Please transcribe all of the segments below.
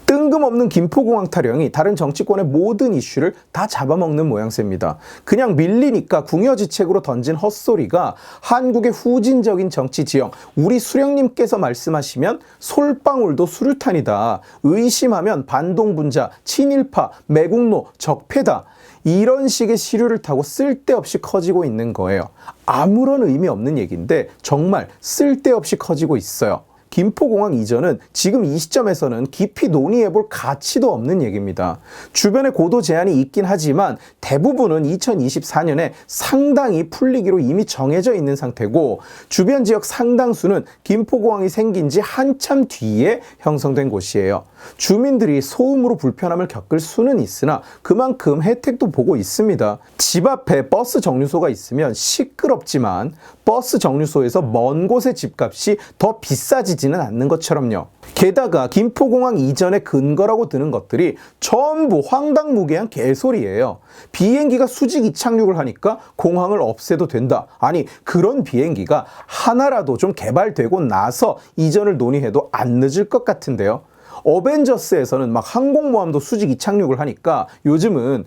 뜬금없는 김포공항 타령이 다른 정치권의 모든 이슈를 다 잡아먹는 모양새입니다. 그냥 밀리니까 궁여지책으로 던진 헛소리가 한국의 후진적인 정치 지형, 우리 수령님께서 말씀하시면 솔방울도 수류탄이다. 의심하면 반동분자, 친일파, 매국노, 적폐다. 이런 식의 시류를 타고 쓸데없이 커지고 있는 거예요. 아무런 의미 없는 얘기인데 정말 쓸데없이 커지고 있어요. 김포공항 이전은 지금 이 시점에서는 깊이 논의해볼 가치도 없는 얘기입니다. 주변에 고도 제한이 있긴 하지만 대부분은 2024년에 상당히 풀리기로 이미 정해져 있는 상태고, 주변 지역 상당수는 김포공항이 생긴 지 한참 뒤에 형성된 곳이에요. 주민들이 소음으로 불편함을 겪을 수는 있으나 그만큼 혜택도 보고 있습니다. 집 앞에 버스 정류소가 있으면 시끄럽지만 버스 정류소에서 먼 곳의 집값이 더 비싸지지는 않는 것처럼요. 게다가 김포공항 이전의 근거라고 드는 것들이 전부 황당무계한 개소리예요. 비행기가 수직 이착륙을 하니까 공항을 없애도 된다. 아니, 그런 비행기가 하나라도 좀 개발되고 나서 이전을 논의해도 안 늦을 것 같은데요. 어벤져스에서는 막 항공모함도 수직 이착륙을 하니까 요즘은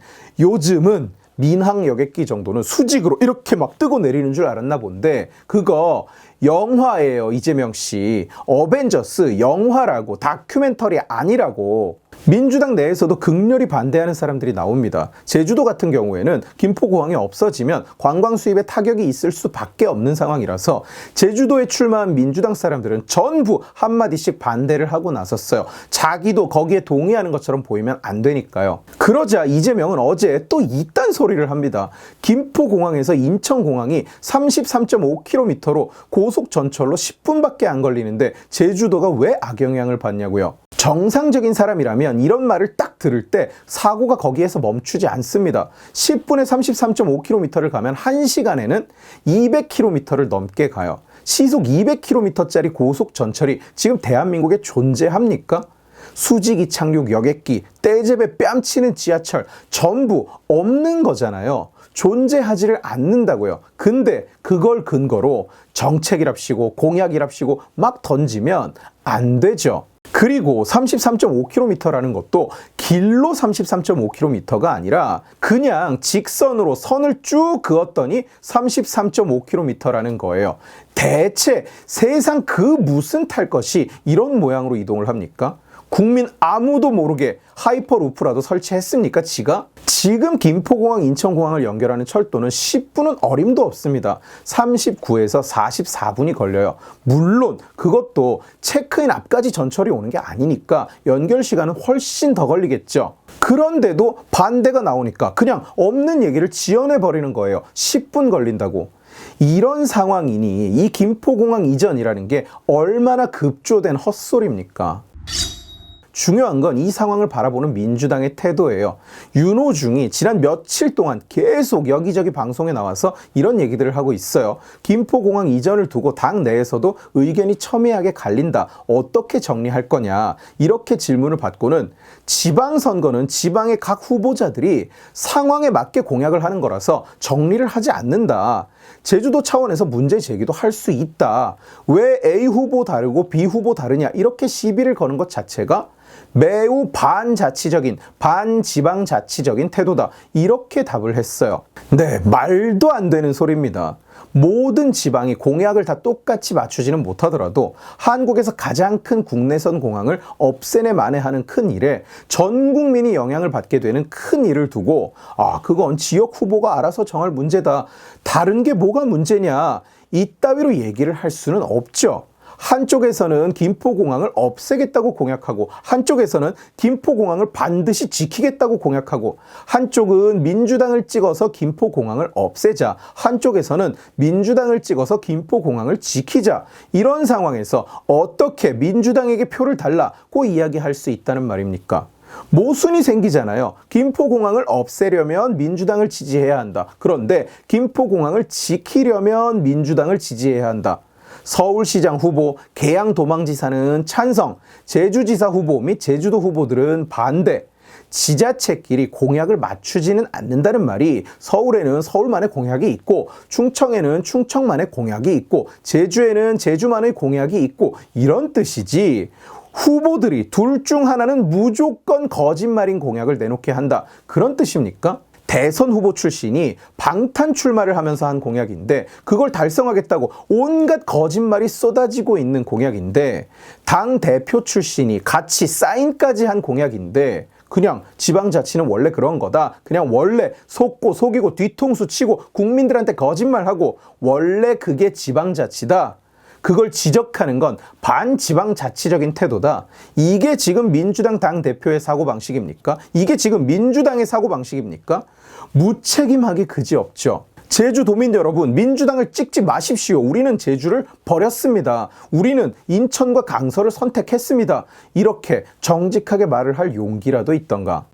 민항 여객기 정도는 수직으로 이렇게 막 뜨고 내리는 줄 알았나 본데, 그거 영화예요. 이재명 씨. 어벤져스 영화라고, 다큐멘터리 아니라고. 민주당 내에서도 극렬히 반대하는 사람들이 나옵니다. 제주도 같은 경우에는 김포공항이 없어지면 관광 수입에 타격이 있을 수밖에 없는 상황이라서 제주도에 출마한 민주당 사람들은 전부 한마디씩 반대를 하고 나섰어요. 자기도 거기에 동의하는 것처럼 보이면 안 되니까요. 그러자 이재명은 어제 또 이딴 소리를 합니다. 김포공항에서 인천공항이 33.5km로 고속 전철로 10분밖에 안 걸리는데 제주도가 왜 악영향을 받냐고요. 정상적인 사람이라면 이런 말을 딱 들을 때 사고가 거기에서 멈추지 않습니다. 10분에 33.5km를 가면 1시간에는 200km를 넘게 가요. 시속 200km짜리 고속 전철이 지금 대한민국에 존재합니까? 수직 이착륙 여객기, 떼제배 뺨치는 지하철 전부 없는 거잖아요. 존재하지를 않는다고요. 근데 그걸 근거로 정책이랍시고 공약이랍시고 막 던지면 안 되죠. 그리고 33.5km라는 것도 길로 33.5km가 아니라 그냥 직선으로 선을 쭉 그었더니 33.5km라는 거예요. 대체 세상 그 무슨 탈 것이 이런 모양으로 이동을 합니까? 국민 아무도 모르게 하이퍼루프라도 설치했습니까, 지가? 지금 김포공항, 인천공항을 연결하는 철도는 10분은 어림도 없습니다. 39에서 44분이 걸려요. 물론 그것도 체크인 앞까지 전철이 오는 게 아니니까 연결 시간은 훨씬 더 걸리겠죠. 그런데도 반대가 나오니까 그냥 없는 얘기를 지어내버리는 거예요. 10분 걸린다고. 이런 상황이니 이 김포공항 이전이라는 게 얼마나 급조된 헛소리입니까? 중요한 건 이 상황을 바라보는 민주당의 태도예요. 윤호중이 지난 며칠 동안 계속 여기저기 방송에 나와서 이런 얘기들을 하고 있어요. 김포공항 이전을 두고 당 내에서도 의견이 첨예하게 갈린다. 어떻게 정리할 거냐. 이렇게 질문을 받고는 지방선거는 지방의 각 후보자들이 상황에 맞게 공약을 하는 거라서 정리를 하지 않는다. 제주도 차원에서 문제 제기도 할 수 있다. 왜 A 후보 다르고 B 후보 다르냐. 이렇게 시비를 거는 것 자체가 매우 반자치적인, 반지방자치적인 태도다. 이렇게 답을 했어요. 네, 말도 안 되는 소리입니다. 모든 지방이 공약을 다 똑같이 맞추지는 못하더라도 한국에서 가장 큰 국내선 공항을 없애내 만회하는 큰 일에 전 국민이 영향을 받게 되는 큰 일을 두고 그건 지역 후보가 알아서 정할 문제다. 다른 게 뭐가 문제냐. 이따위로 얘기를 할 수는 없죠. 한쪽에서는 김포공항을 없애겠다고 공약하고 한쪽에서는 김포공항을 반드시 지키겠다고 공약하고 한쪽은 민주당을 찍어서 김포공항을 없애자, 한쪽에서는 민주당을 찍어서 김포공항을 지키자. 이런 상황에서 어떻게 민주당에게 표를 달라고 이야기할 수 있다는 말입니까? 모순이 생기잖아요. 김포공항을 없애려면 민주당을 지지해야 한다. 그런데 김포공항을 지키려면 민주당을 지지해야 한다. 서울시장 후보, 계양도망지사는 찬성, 제주지사 후보 및 제주도 후보들은 반대. 지자체끼리 공약을 맞추지는 않는다는 말이 서울에는 서울만의 공약이 있고 충청에는 충청만의 공약이 있고 제주에는 제주만의 공약이 있고 이런 뜻이지, 후보들이 둘 중 하나는 무조건 거짓말인 공약을 내놓게 한다. 그런 뜻입니까? 대선 후보 출신이 방탄 출마를 하면서 한 공약인데 그걸 달성하겠다고 온갖 거짓말이 쏟아지고 있는 공약인데 당 대표 출신이 같이 사인까지 한 공약인데 그냥 지방자치는 원래 그런 거다. 그냥 원래 속고 속이고 뒤통수 치고 국민들한테 거짓말하고 원래 그게 지방자치다. 그걸 지적하는 건 반지방자치적인 태도다. 이게 지금 민주당 당대표의 사고방식입니까? 이게 지금 민주당의 사고방식입니까? 무책임하기 그지없죠. 제주도민 여러분, 민주당을 찍지 마십시오. 우리는 제주를 버렸습니다. 우리는 인천과 강서를 선택했습니다. 이렇게 정직하게 말을 할 용기라도 있던가.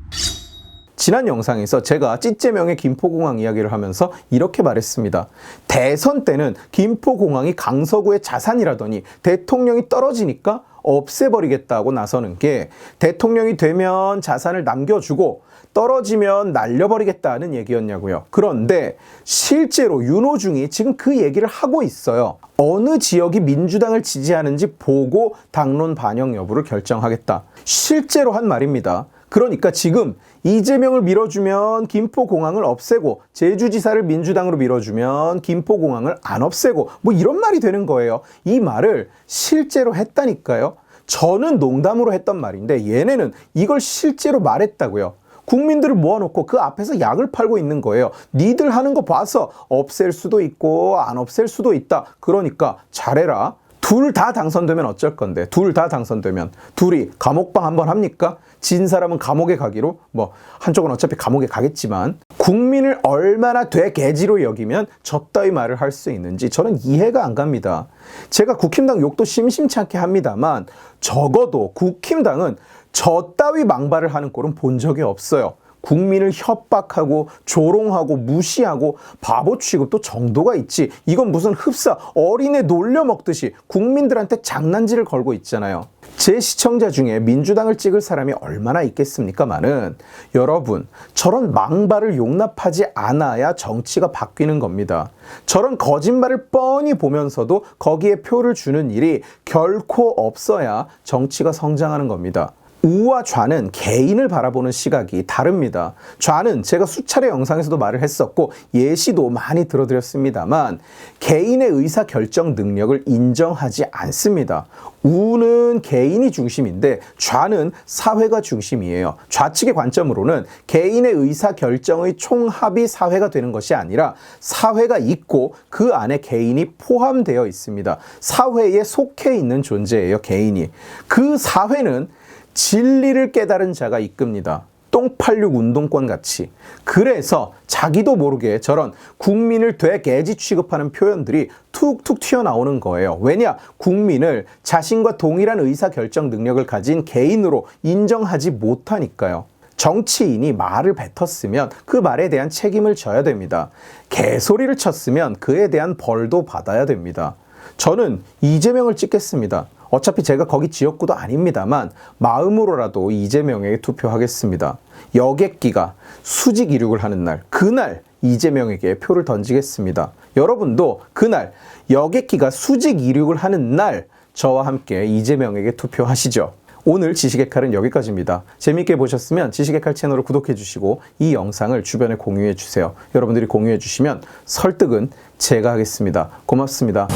지난 영상에서 제가 찌째명의 김포공항 이야기를 하면서 이렇게 말했습니다. 대선 때는 김포공항이 강서구의 자산이라더니 대통령이 떨어지니까 없애버리겠다고 나서는 게 대통령이 되면 자산을 남겨주고 떨어지면 날려버리겠다는 얘기였냐고요. 그런데 실제로 윤호중이 지금 그 얘기를 하고 있어요. 어느 지역이 민주당을 지지하는지 보고 당론 반영 여부를 결정하겠다. 실제로 한 말입니다. 그러니까 지금 이재명을 밀어주면 김포공항을 없애고 제주지사를 민주당으로 밀어주면 김포공항을 안 없애고 뭐 이런 말이 되는 거예요. 이 말을 실제로 했다니까요. 저는 농담으로 했던 말인데 얘네는 이걸 실제로 말했다고요. 국민들을 모아놓고 그 앞에서 약을 팔고 있는 거예요. 니들 하는 거 봐서 없앨 수도 있고 안 없앨 수도 있다. 그러니까 잘해라. 둘 다 당선되면 어쩔 건데, 둘 다 당선되면 둘이 감옥방 한번 합니까? 진 사람은 감옥에 가기로, 뭐 한쪽은 어차피 감옥에 가겠지만 국민을 얼마나 되개지로 여기면 저 따위 말을 할 수 있는지 저는 이해가 안 갑니다. 제가 국힘당 욕도 심심치 않게 합니다만 적어도 국힘당은 저 따위 망발을 하는 꼴은 본 적이 없어요. 국민을 협박하고 조롱하고 무시하고 바보 취급도 정도가 있지. 이건 무슨 흡사 어린애 놀려먹듯이 국민들한테 장난질을 걸고 있잖아요. 제 시청자 중에 민주당을 찍을 사람이 얼마나 있겠습니까마는 여러분 저런 망발을 용납하지 않아야 정치가 바뀌는 겁니다. 저런 거짓말을 뻔히 보면서도 거기에 표를 주는 일이 결코 없어야 정치가 성장하는 겁니다. 우와 좌는 개인을 바라보는 시각이 다릅니다. 좌는 제가 수차례 영상에서도 말을 했었고 예시도 많이 들어드렸습니다만 개인의 의사결정 능력을 인정하지 않습니다. 우는 개인이 중심인데 좌는 사회가 중심이에요. 좌측의 관점으로는 개인의 의사결정의 총합이 사회가 되는 것이 아니라 사회가 있고 그 안에 개인이 포함되어 있습니다. 사회에 속해 있는 존재예요, 개인이. 그 사회는 진리를 깨달은 자가 이끕니다. 똥86 운동권 같이. 그래서 자기도 모르게 저런 국민을 되개지 취급하는 표현들이 툭툭 튀어나오는 거예요. 왜냐? 국민을 자신과 동일한 의사결정 능력을 가진 개인으로 인정하지 못하니까요. 정치인이 말을 뱉었으면 그 말에 대한 책임을 져야 됩니다. 개소리를 쳤으면 그에 대한 벌도 받아야 됩니다. 저는 이재명을 찍겠습니다. 어차피 제가 거기 지역구도 아닙니다만 마음으로라도 이재명에게 투표하겠습니다. 여객기가 수직 이륙을 하는 날, 그날 이재명에게 표를 던지겠습니다. 여러분도 그날 여객기가 수직 이륙을 하는 날 저와 함께 이재명에게 투표하시죠. 오늘 지식의 칼은 여기까지입니다. 재미있게 보셨으면 지식의 칼 채널을 구독해 주시고 이 영상을 주변에 공유해 주세요. 여러분들이 공유해 주시면 설득은 제가 하겠습니다. 고맙습니다.